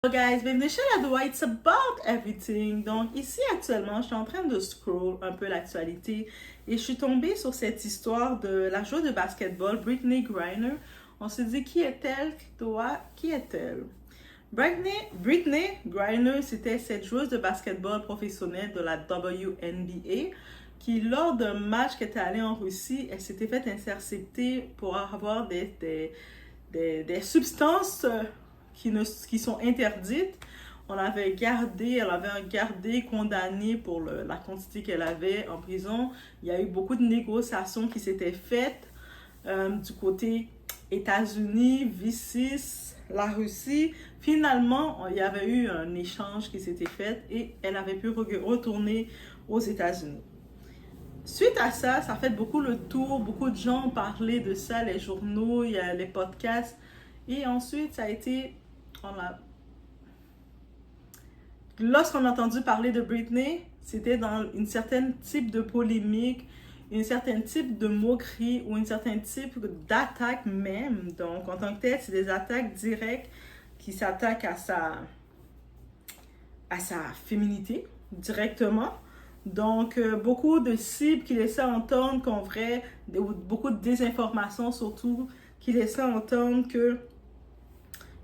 Hello guys, bienvenue chez la Doua, it's about everything. Donc ici actuellement, je suis en train de scroll un peu l'actualité et je suis tombée sur cette histoire de la joueuse de basketball Brittney Griner. On se dit qui est-elle, Doua, qui est-elle? Brittney Griner, c'était cette joueuse de basketball professionnelle de la WNBA qui, lors d'un match qui était allé en Russie, elle s'était fait intercepter pour avoir des substances qui sont interdites. Elle avait gardé, condamné pour la quantité qu'elle avait en prison. Il y a eu beaucoup de négociations qui s'étaient faites du côté États-Unis, V6, la Russie. Finalement, il y avait eu un échange qui s'était fait et elle avait pu retourner aux États-Unis. Suite à ça, ça a fait beaucoup le tour. Beaucoup de gens ont parlé de ça, les journaux, il y a les podcasts. Et ensuite, ça a été... Lorsqu'on a entendu parler de Britney, c'était dans une certaine type de polémique, un certain type de moquerie ou un certain type d'attaque même. Donc, en tant que tel, c'est des attaques directes qui s'attaquent à sa féminité directement. Donc, beaucoup de cibles qui laissaient entendre qu'en vrai, beaucoup de désinformation surtout, qui laissaient entendre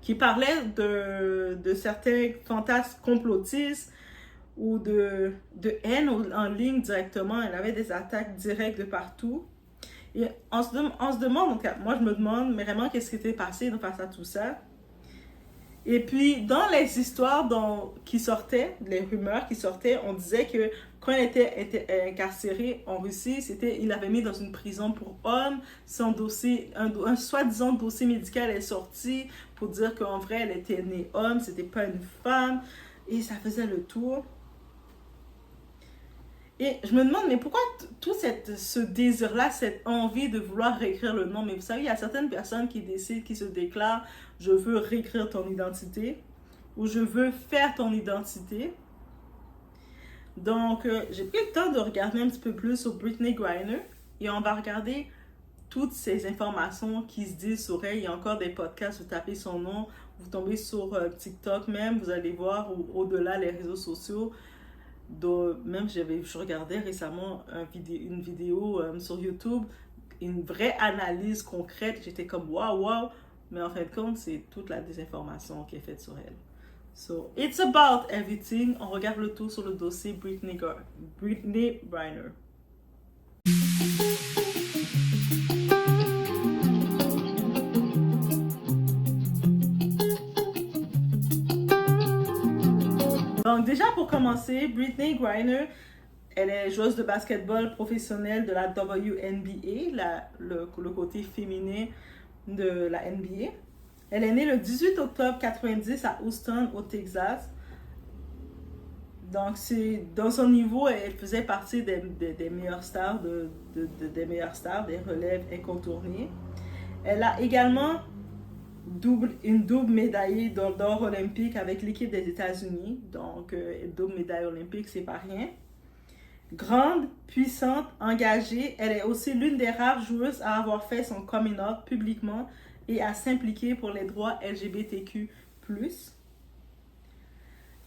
qui parlait de certains fantasmes complotistes ou de haine en ligne directement. Elle avait des attaques directes de partout. Et on se demande, donc moi je me demande vraiment qu'est-ce qui était passé face à tout ça. Et puis, dans les histoires qui sortaient, les rumeurs qui sortaient, on disait que quand il était incarcéré en Russie, il avait mis dans une prison pour hommes. Son dossier, un soi-disant dossier médical est sorti pour dire qu'en vrai, elle était née homme, c'était pas une femme. Et ça faisait le tour. Et je me demande, mais pourquoi tout ce désir-là, cette envie de vouloir réécrire le nom? Mais vous savez, il y a certaines personnes qui décident, qui se déclarent, je veux réécrire ton identité ou je veux faire ton identité. Donc, j'ai pris le temps de regarder un petit peu plus sur Brittney Griner et on va regarder toutes ces informations qui se disent sur elle. Il y a encore des podcasts, vous tapez son nom, vous tombez sur TikTok même, vous allez voir au-delà les réseaux sociaux. Même je regardais récemment une vidéo sur YouTube, une vraie analyse concrète. J'étais comme waouh, mais en fin de compte, c'est toute la désinformation qui est faite sur elle. So, it's about everything. On regarde le tout sur le dossier Brittney Griner. Donc déjà pour commencer, Brittney Griner, elle est joueuse de basketball professionnelle de la WNBA, le côté féminin de la NBA. Elle est née le 18 octobre 90 à Houston, au Texas. Donc, dans son niveau, elle faisait partie des meilleures stars, des meilleures stars, des relèves incontournées. Elle a également une double médaillée d'or olympique avec l'équipe des États-Unis. Donc, double médaille olympique, c'est pas rien. Grande, puissante, engagée, elle est aussi l'une des rares joueuses à avoir fait son coming out publiquement et à s'impliquer pour les droits LGBTQ+.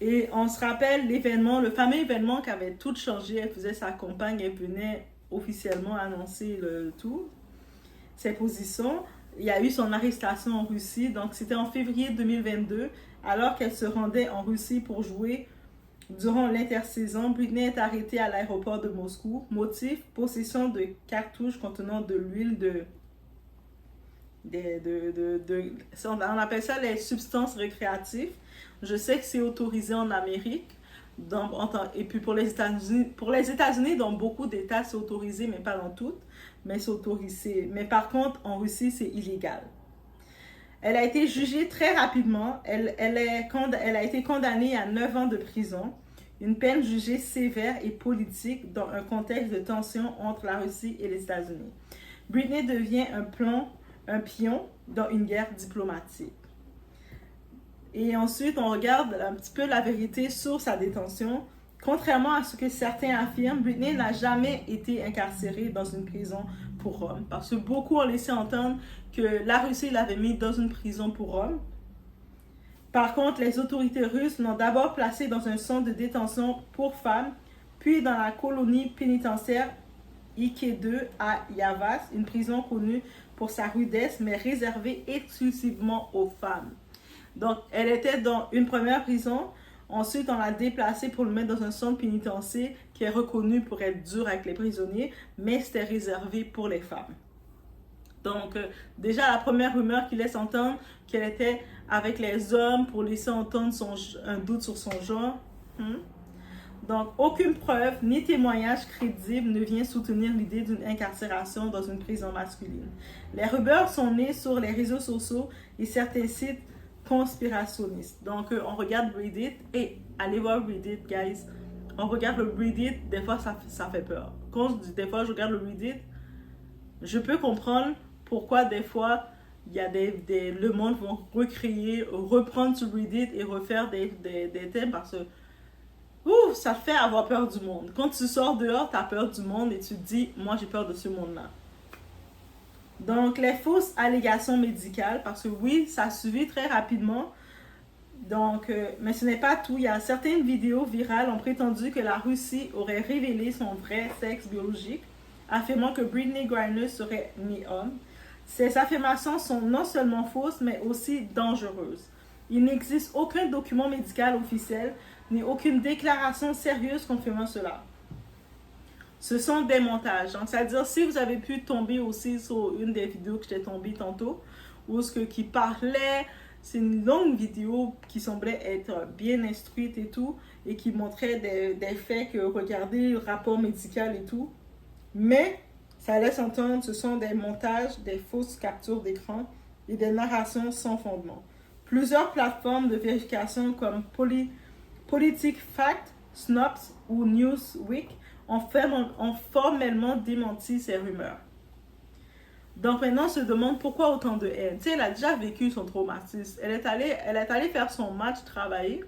Et on se rappelle le fameux événement qui avait tout changé. Elle faisait sa campagne, elle venait officiellement annoncer le tout, ses positions. Il y a eu son arrestation en Russie, donc c'était en février 2022, alors qu'elle se rendait en Russie pour jouer. Durant l'intersaison, Brittney est arrêtée à l'aéroport de Moscou. Motif, possession de cartouches contenant de l'huile on appelle ça les substances récréatives. Je sais que c'est autorisé en Amérique. Et puis pour les États-Unis, dans beaucoup d'États, c'est autorisé, mais pas dans toutes. Mais c'est autorisé. Mais par contre, en Russie, c'est illégal. Elle a été jugée très rapidement. Elle a été condamnée à 9 ans de prison. Une peine jugée sévère et politique dans un contexte de tension entre la Russie et les États-Unis. Brittney devient un pion dans une guerre diplomatique. Et ensuite, on regarde un petit peu la vérité sur sa détention. Contrairement à ce que certains affirment, Brittney n'a jamais été incarcérée dans une prison pour hommes. Parce que beaucoup ont laissé entendre que la Russie l'avait mis dans une prison pour hommes. Par contre, les autorités russes l'ont d'abord placé dans un centre de détention pour femmes, puis dans la colonie pénitentiaire Ike-2 à Yavas, une prison connue pour sa rudesse, mais réservée exclusivement aux femmes. Donc, elle était dans une première prison. Ensuite, on l'a déplacée pour le mettre dans un centre pénitentiaire qui est reconnu pour être dur avec les prisonniers, mais c'était réservé pour les femmes. Donc, déjà, la première rumeur qui laisse entendre qu'elle était avec les hommes pour laisser entendre un doute sur son genre. Donc, aucune preuve ni témoignage crédible ne vient soutenir l'idée d'une incarcération dans une prison masculine. Les rumeurs sont nées sur les réseaux sociaux et certains sites conspirationnistes. Donc, on regarde Reddit et allez voir Reddit, guys. On regarde le Reddit, des fois, ça fait peur. Quand je dis des fois, je regarde le Reddit, je peux comprendre pourquoi des fois, il y a le monde vont recréer, reprendre sur Reddit et refaire des thèmes parce que ça te fait avoir peur du monde. Quand tu sors dehors, tu as peur du monde et tu te dis, moi j'ai peur de ce monde-là. Donc, les fausses allégations médicales, parce que oui, ça a suivi très rapidement. Donc, mais ce n'est pas tout. Il y a certaines vidéos virales ont prétendu que la Russie aurait révélé son vrai sexe biologique, affirmant que Brittney Griner serait née homme. Ces affirmations sont non seulement fausses, mais aussi dangereuses. Il n'existe aucun document médical officiel, ni aucune déclaration sérieuse confirmant cela. Ce sont des montages. Donc, c'est-à-dire, si vous avez pu tomber aussi sur une des vidéos que j'étais tombée tantôt, où ce qui parlait, c'est une longue vidéo qui semblait être bien instruite et tout, et qui montrait des faits que, regardez, le rapport médical et tout. Mais, ça laisse entendre, ce sont des montages, des fausses captures d'écran et des narrations sans fondement. Plusieurs plateformes de vérification comme PolitiFact, Snopes ou Newsweek ont formellement démenti ces rumeurs. Donc maintenant, on se demande pourquoi autant de haine. Tu sais, elle a déjà vécu son traumatisme. Elle est allée faire son match, travailler.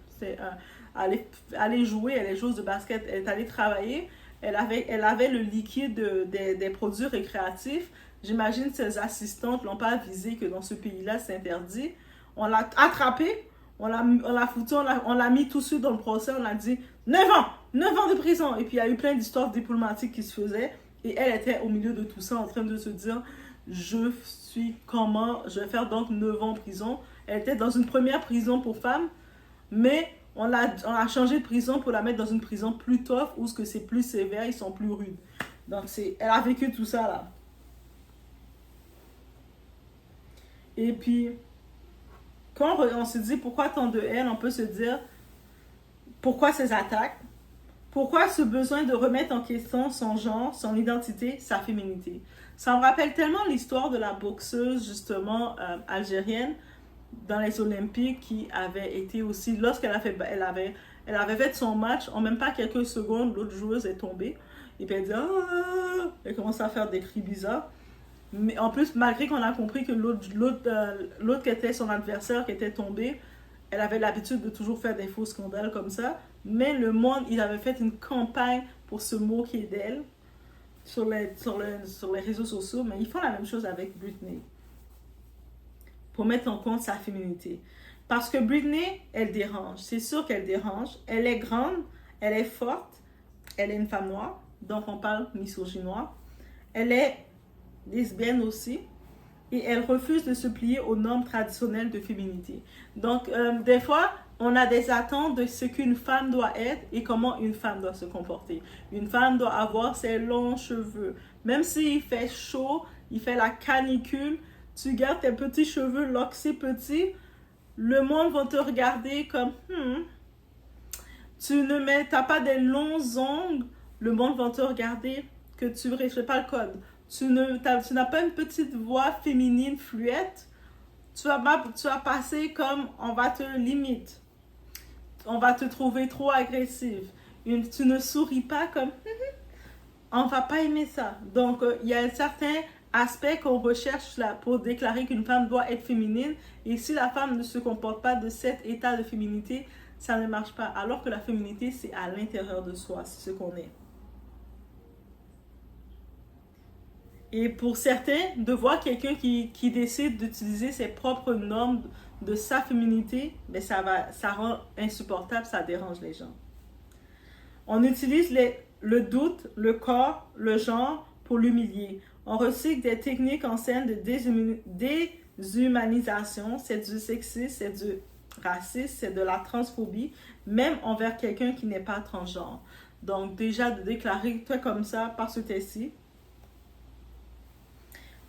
Aller jouer, elle est joueuse de basket. Elle est allée travailler. Elle avait le liquide des produits récréatifs. J'imagine que ses assistantes l'ont pas avisé que dans ce pays-là, c'est interdit. On l'a attrapée. On l'a foutu, on l'a mis tout de suite dans le procès, on l'a dit 9 ans de prison. Et puis il y a eu plein d'histoires diplomatiques qui se faisaient. Et elle était au milieu de tout ça en train de se dire, je vais faire donc 9 ans de prison. Elle était dans une première prison pour femmes, mais on a changé de prison pour la mettre dans une prison plus tough, où c'est plus sévère, ils sont plus rudes. Donc elle a vécu tout ça là. Et puis, quand on se dit pourquoi tant de haine, on peut se dire pourquoi ces attaques, pourquoi ce besoin de remettre en question son genre, son identité, sa féminité. Ça me rappelle tellement l'histoire de la boxeuse justement algérienne dans les Olympiques qui avait été aussi, lorsqu'elle elle avait fait son match, en même pas quelques secondes, l'autre joueuse est tombée et puis elle dit elle commence à faire des cris bizarres. Mais en plus, malgré qu'on a compris que l'autre qui était son adversaire, qui était tombé, elle avait l'habitude de toujours faire des faux scandales comme ça. Mais le monde, il avait fait une campagne pour se moquer d'elle sur les réseaux sociaux. Mais ils font la même chose avec Britney. Pour mettre en compte sa féminité. Parce que Britney, elle dérange. C'est sûr qu'elle dérange. Elle est grande, elle est forte, elle est une femme noire. Donc on parle misogynoire. Elle est lesbienne aussi, et elle refuse de se plier aux normes traditionnelles de féminité. Donc, des fois, on a des attentes de ce qu'une femme doit être et comment une femme doit se comporter. Une femme doit avoir ses longs cheveux. Même s'il fait chaud, il fait la canicule, tu gardes tes petits cheveux loxés petits, le monde va te regarder comme t'as pas des longs ongles, le monde va te regarder que tu ne respectes pas le code. Tu n'as pas une petite voix féminine fluette, tu vas passer comme on va te limiter. On va te trouver trop agressive. Tu ne souris pas comme on va pas aimer ça. Donc, il y a un certain aspect qu'on recherche là pour déclarer qu'une femme doit être féminine. Et si la femme ne se comporte pas de cet état de féminité, ça ne marche pas. Alors que la féminité, c'est à l'intérieur de soi, c'est ce qu'on est. Et pour certains, de voir quelqu'un qui décide d'utiliser ses propres normes de sa féminité, ben ça rend insupportable, ça dérange les gens. On utilise le doute, le corps, le genre pour l'humilier. On recycle des techniques en scène de déshumanisation, c'est du sexisme, c'est du racisme, c'est de la transphobie, même envers quelqu'un qui n'est pas transgenre. Donc déjà de déclarer toi comme ça parce que t'es ici.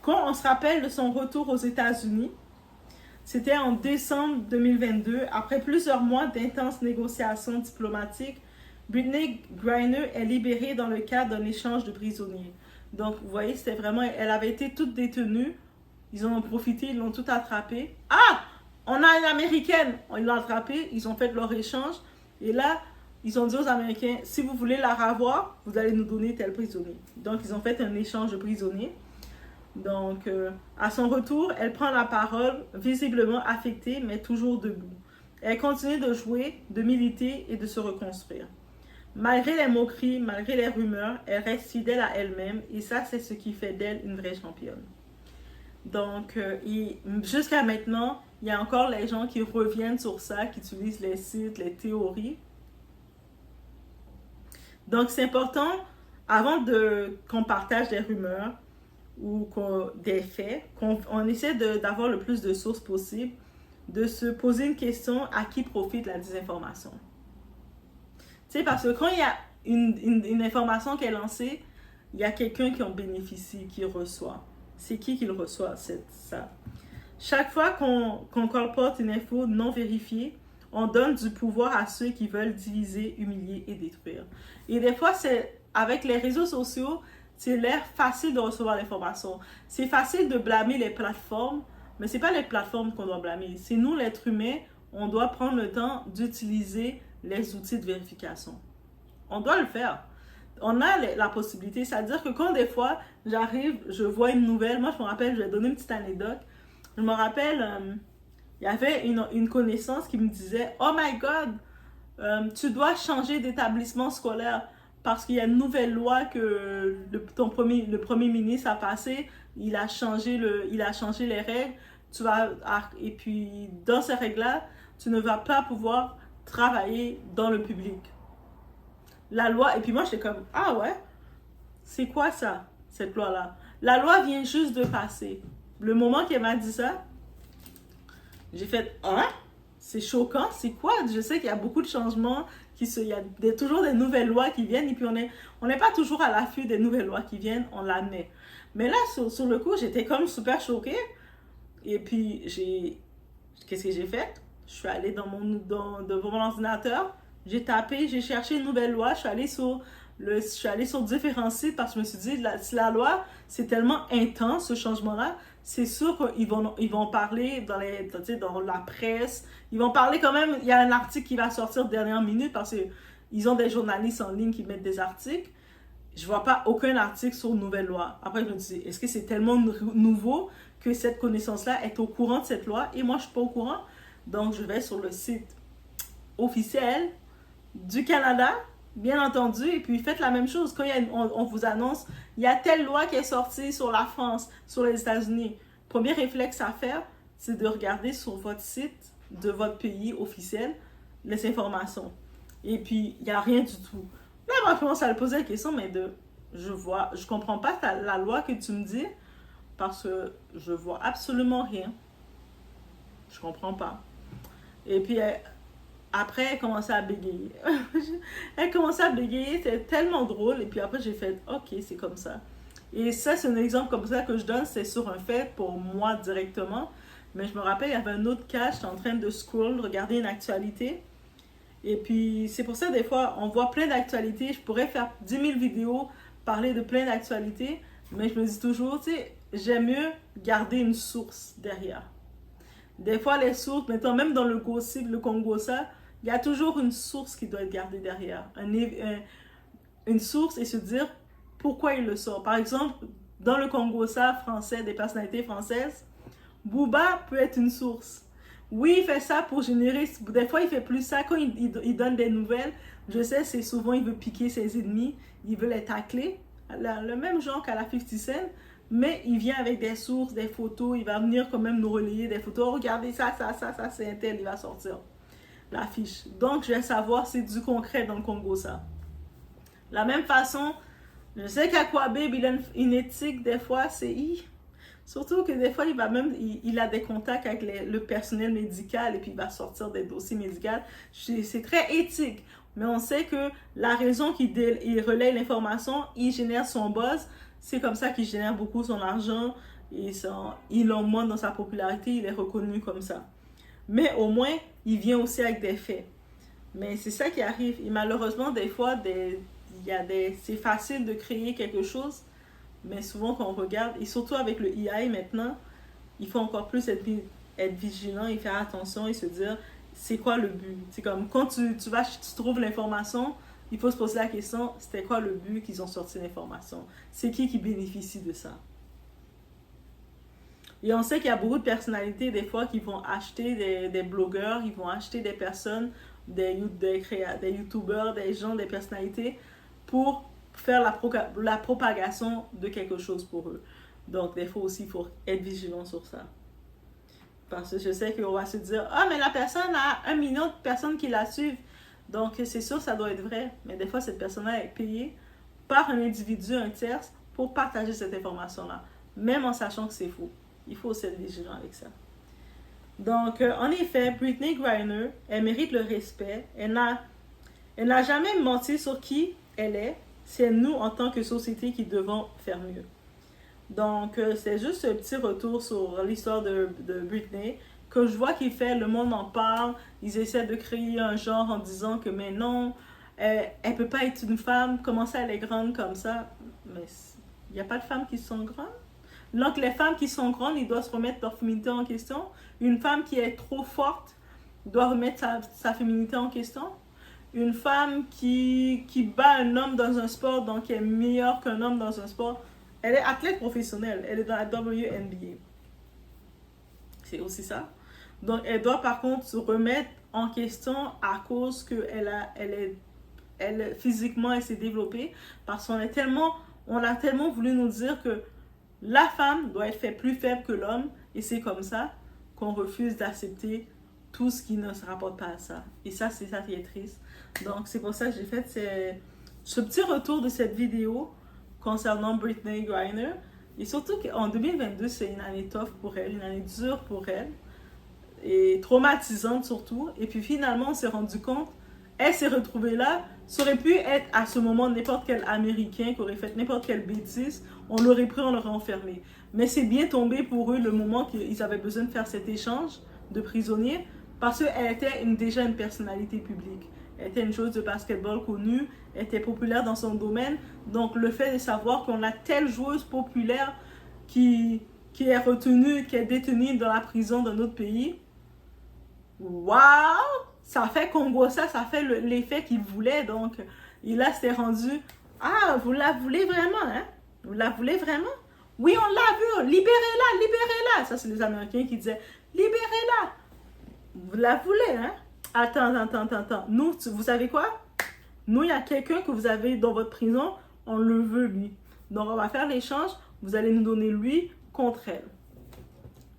Quand on se rappelle de son retour aux États-Unis, c'était en décembre 2022, après plusieurs mois d'intenses négociations diplomatiques, Brittney Griner est libérée dans le cadre d'un échange de prisonniers. Donc, vous voyez, c'était vraiment... Elle avait été toute détenue. Ils en ont profité, ils l'ont tout attrapée. Ah! On a une Américaine! Ils l'ont attrapée, ils ont fait leur échange. Et là, ils ont dit aux Américains, si vous voulez la revoir, vous allez nous donner tel prisonnier. Donc, ils ont fait un échange de prisonniers. Donc, à son retour, elle prend la parole, visiblement affectée, mais toujours debout. Elle continue de jouer, de militer et de se reconstruire. Malgré les moqueries, malgré les rumeurs, elle reste fidèle à elle-même et ça, c'est ce qui fait d'elle une vraie championne. Donc, jusqu'à maintenant, il y a encore les gens qui reviennent sur ça, qui utilisent les sites, les théories. Donc, c'est important, avant qu'on partage des rumeurs ou des faits, qu'on essaie d'avoir le plus de sources possibles, de se poser une question à qui profite la désinformation. Tu sais, parce que quand il y a une information qui est lancée, il y a quelqu'un qui en bénéficie, qui reçoit. C'est qui le reçoit, ça. Chaque fois qu'on colporte une info non vérifiée, on donne du pouvoir à ceux qui veulent diviser, humilier et détruire. Et des fois, avec les réseaux sociaux, c'est l'air facile de recevoir l'information. C'est facile de blâmer les plateformes, mais ce n'est pas les plateformes qu'on doit blâmer. C'est nous, l'être humain, on doit prendre le temps d'utiliser les outils de vérification. On doit le faire. On a la possibilité, c'est-à-dire que quand des fois, j'arrive, je vois une nouvelle, moi je me rappelle, je vais donner une petite anecdote. Je me rappelle, il y avait une connaissance qui me disait « Oh my God, tu dois changer d'établissement scolaire parce qu'il y a une nouvelle loi que le premier ministre a passée, il a changé les règles, et puis dans ces règles-là, tu ne vas pas pouvoir travailler dans le public. » La loi, et puis moi j'étais comme « Ah ouais, c'est quoi ça, cette loi-là? » La loi vient juste de passer. Le moment qu'elle m'a dit ça, j'ai fait « Hein? C'est choquant, c'est quoi? » Je sais qu'il y a beaucoup de changements, il y a toujours des nouvelles lois qui viennent, et puis on n'est pas toujours à l'affût des nouvelles lois qui viennent, on l'admet. Mais là, sur le coup, j'étais comme super choquée, et puis qu'est-ce que j'ai fait? Je suis allée devant mon ordinateur, j'ai tapé, j'ai cherché une nouvelle loi, je suis allée sur différents sites parce que je me suis dit, si la loi, c'est tellement intense, ce changement-là, c'est sûr qu'ils vont parler dans la presse, ils vont parler quand même, il y a un article qui va sortir dernière minute parce qu'ils ont des journalistes en ligne qui mettent des articles. Je vois pas aucun article sur une nouvelle loi. Après, je me dis, est-ce que c'est tellement nouveau que cette connaissance-là est au courant de cette loi? Et moi, je suis pas au courant. Donc, je vais sur le site officiel du Canada, bien entendu, et puis faites la même chose. Quand on vous annonce, il y a telle loi qui est sortie sur la France, sur les États-Unis. Premier réflexe à faire, c'est de regarder sur votre site de votre pays officiel les informations. Et puis, il n'y a rien du tout. Là, moi, je commence à me poser la question, mais je comprends pas la loi que tu me dis, parce que je vois absolument rien. Je comprends pas. Et puis, après, elle commençait à bégayer. Elle commençait à bégayer, c'était tellement drôle. Et puis après, j'ai fait, ok, c'est comme ça. Et ça, c'est un exemple comme ça que je donne, c'est sur un fait pour moi directement. Mais je me rappelle, il y avait un autre cas, j'étais en train de scroll, regarder une actualité. Et puis, c'est pour ça, des fois, on voit plein d'actualités. Je pourrais faire 10 000 vidéos, parler de plein d'actualités. Mais je me dis toujours, tu sais, j'aime mieux garder une source derrière. Des fois, les sources, maintenant, même dans le gossip, le Congossa, il y a toujours une source qui doit être gardée derrière. Une source et se dire pourquoi il le sort. Par exemple, dans le Congossa français, des personnalités françaises, Booba peut être une source. Oui, il fait ça pour générer... Des fois, il fait plus ça. Quand il donne des nouvelles, je sais, c'est souvent, il veut piquer ses ennemis, il veut les tacler. Le même genre qu'à la 50 Cent. mais il vient avec des sources, des photos, il va venir quand même nous relayer des photos. Oh, regardez ça, c'est un tel, il va sortir l'affiche. Donc, je vais savoir si c'est du concret dans le Congo, ça. La même façon, je sais qu'Aquabib, il a une éthique, des fois, c'est... Surtout que des fois, il a des contacts avec le personnel médical et puis il va sortir des dossiers médicaux. C'est très éthique. Mais on sait que la raison qu'il relaie l'information, il génère son buzz. C'est comme ça qu'il génère beaucoup son argent. Et il en monte dans sa popularité, il est reconnu comme ça. Mais au moins, il vient aussi avec des faits. Mais c'est ça qui arrive. Et malheureusement, des fois, c'est facile de créer quelque chose. Mais souvent, quand on regarde, et surtout avec le AI maintenant, il faut encore plus être vigilant et faire attention et se dire, c'est quoi le but? C'est comme quand tu trouves l'information, il faut se poser la question, c'était quoi le but qu'ils ont sorti l'information? C'est qui bénéficie de ça? Et on sait qu'il y a beaucoup de personnalités, des fois, qui vont acheter des blogueurs, ils vont acheter des personnes, des youtubeurs, des gens, des personnalités, pour faire la propagation de quelque chose pour eux. Donc, des fois aussi, il faut être vigilant sur ça. Parce que je sais qu'on va se dire, ah, mais la personne a 1 million de personnes qui la suivent. Donc, c'est sûr, ça doit être vrai. Mais des fois, cette personne-là est payée par un individu, un tierce, pour partager cette information-là. Même en sachant que c'est faux. Il faut aussi être vigilant avec ça. Donc, en effet, Brittney Griner, elle mérite le respect. Elle n'a jamais menti sur qui elle est. C'est nous, en tant que société, qui devons faire mieux. Donc, c'est juste un petit retour sur l'histoire de Brittney que je vois qu'il fait. Le monde en parle. Ils essaient de créer un genre en disant que, mais non, elle ne peut pas être une femme. Comment ça, elle est grande comme ça? Mais il n'y a pas de femmes qui sont grandes. Donc, les femmes qui sont grandes, ils doivent se remettre leur féminité en question. Une femme qui est trop forte doit remettre sa féminité en question. Une femme qui bat un homme dans un sport, donc qui est meilleure qu'un homme dans un sport, elle est athlète professionnelle. Elle est dans la WNBA. C'est aussi ça. Donc, elle doit par contre se remettre en question à cause physiquement, elle s'est développée. Parce qu'on a tellement voulu nous dire que la femme doit être faite plus faible que l'homme. Et c'est comme ça qu'on refuse d'accepter tout ce qui ne se rapporte pas à ça. Et ça, c'est ça qui est triste. Donc, c'est pour ça que j'ai fait ce petit retour de cette vidéo concernant Brittney Griner. Et surtout qu'en 2022, c'est une année tough pour elle, une année dure pour elle. Et traumatisante surtout. Et puis finalement, on s'est rendu compte, elle s'est retrouvée là. Ça aurait pu être à ce moment n'importe quel Américain qui aurait fait n'importe quelle bêtise. On l'aurait pris, on l'aurait enfermé. Mais c'est bien tombé pour eux le moment qu'ils avaient besoin de faire cet échange de prisonniers. Parce qu'elle était déjà une personnalité publique. Elle était une joueuse de basketball connue, elle était populaire dans son domaine. Donc, le fait de savoir qu'on a telle joueuse populaire qui est retenue, qui est détenue dans la prison d'un autre pays, waouh! Ça fait Congo ça fait l'effet qu'il voulait. Donc, et là, c'était rendu, ah, vous la voulez vraiment, hein? Vous la voulez vraiment? Oui, on l'a vu, libérez-la, libérez-la. Ça, c'est les Américains qui disaient, libérez-la. Vous la voulez, hein? Attends. Nous, vous savez quoi? Nous, il y a quelqu'un que vous avez dans votre prison, on le veut, lui. Donc, on va faire l'échange, vous allez nous donner lui contre elle.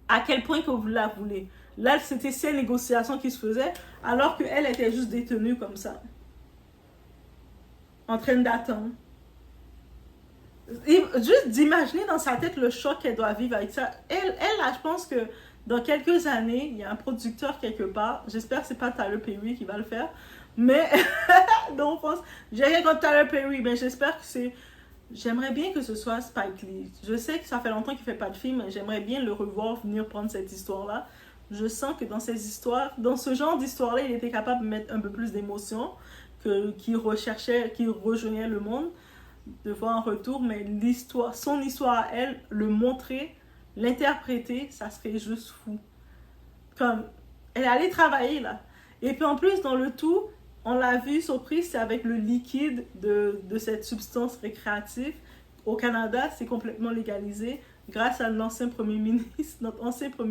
À quel point que vous la voulez? Là, c'était ces négociations qui se faisaient, alors qu'elle était juste détenue comme ça. En train d'attendre. Et juste d'imaginer dans sa tête le choc qu'elle doit vivre avec ça. Elle là, je pense que dans quelques années, il y a un producteur quelque part. J'espère que c'est pas Tyler Perry qui va le faire. Mais, donc, je pense, j'ai rien contre Tyler Perry, mais j'espère que c'est... J'aimerais bien que ce soit Spike Lee. Je sais que ça fait longtemps qu'il fait pas de film, mais j'aimerais bien le revoir venir prendre cette histoire-là. Je sens que dans ces histoires, dans ce genre d'histoire-là, il était capable de mettre un peu plus d'émotion, qu'il rejoignait le monde, de voir un retour, mais son histoire à elle, le montrer, l'interpréter, ça serait juste fou. Comme, elle est allée travailler là. Et puis en plus, dans le tout, on l'a vu surprise, c'est avec le liquide de cette substance récréative. Au Canada, c'est complètement légalisé grâce à notre ancien premier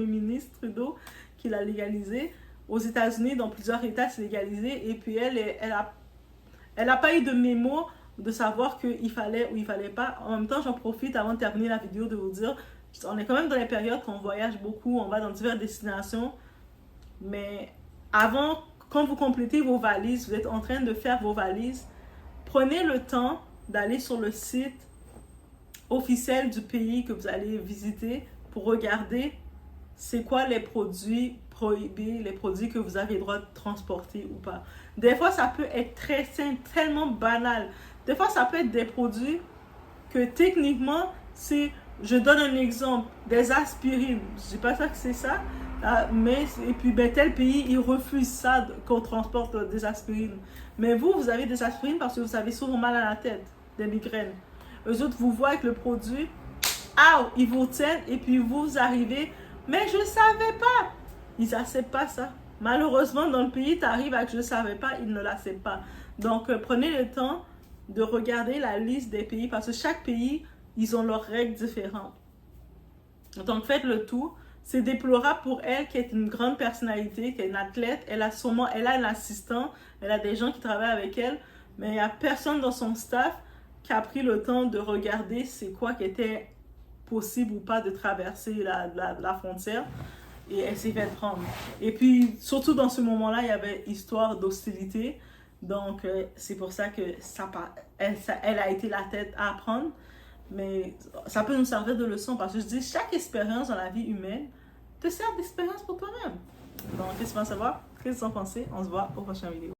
ministre Trudeau qui l'a légalisé. Aux États-Unis, dans plusieurs États, c'est légalisé. Et puis elle a pas eu de mémo de savoir qu'il fallait ou il fallait pas. En même temps, j'en profite avant de terminer la vidéo de vous dire, on est quand même dans les périodes qu'on voyage beaucoup, on va dans diverses destinations, mais avant, quand vous complétez vos valises, vous êtes en train de faire vos valises, prenez le temps d'aller sur le site officiel du pays que vous allez visiter pour regarder c'est quoi les produits prohibés, les produits que vous avez le droit de transporter ou pas. Des fois, ça peut être très simple, tellement banal. Des fois, ça peut être des produits que techniquement, c'est, je donne un exemple, des aspirines. Je ne dis pas ça que c'est ça, mais, et puis ben, tel pays, il refuse ça, qu'on transporte des aspirines. Mais vous, vous avez des aspirines parce que vous avez souvent mal à la tête, des migraines. Eux autres, vous voient avec le produit, ils vous tiennent et puis vous arrivez, mais je ne savais pas. Ils n'acceptent pas ça. Malheureusement, dans le pays, tu arrives avec je ne savais pas, ils ne l'acceptent pas. Donc, prenez le temps de regarder la liste des pays parce que chaque pays, ils ont leurs règles différentes. Donc, faites le tour. C'est déplorable pour elle qui est une grande personnalité, qui est une athlète. Elle a un assistant, elle a des gens qui travaillent avec elle, mais il n'y a personne dans son staff qui a pris le temps de regarder c'est quoi qui était possible ou pas de traverser la frontière. Et elle s'est fait prendre. Et puis, surtout dans ce moment-là, il y avait histoire d'hostilité. Donc, c'est pour ça que elle a été la tête à prendre. Mais ça peut nous servir de leçon parce que je dis, chaque expérience dans la vie humaine te sert d'expérience pour toi-même. Donc, qu'est-ce que tu vas savoir? Qu'est-ce que tu en penses? On se voit au prochain vidéo.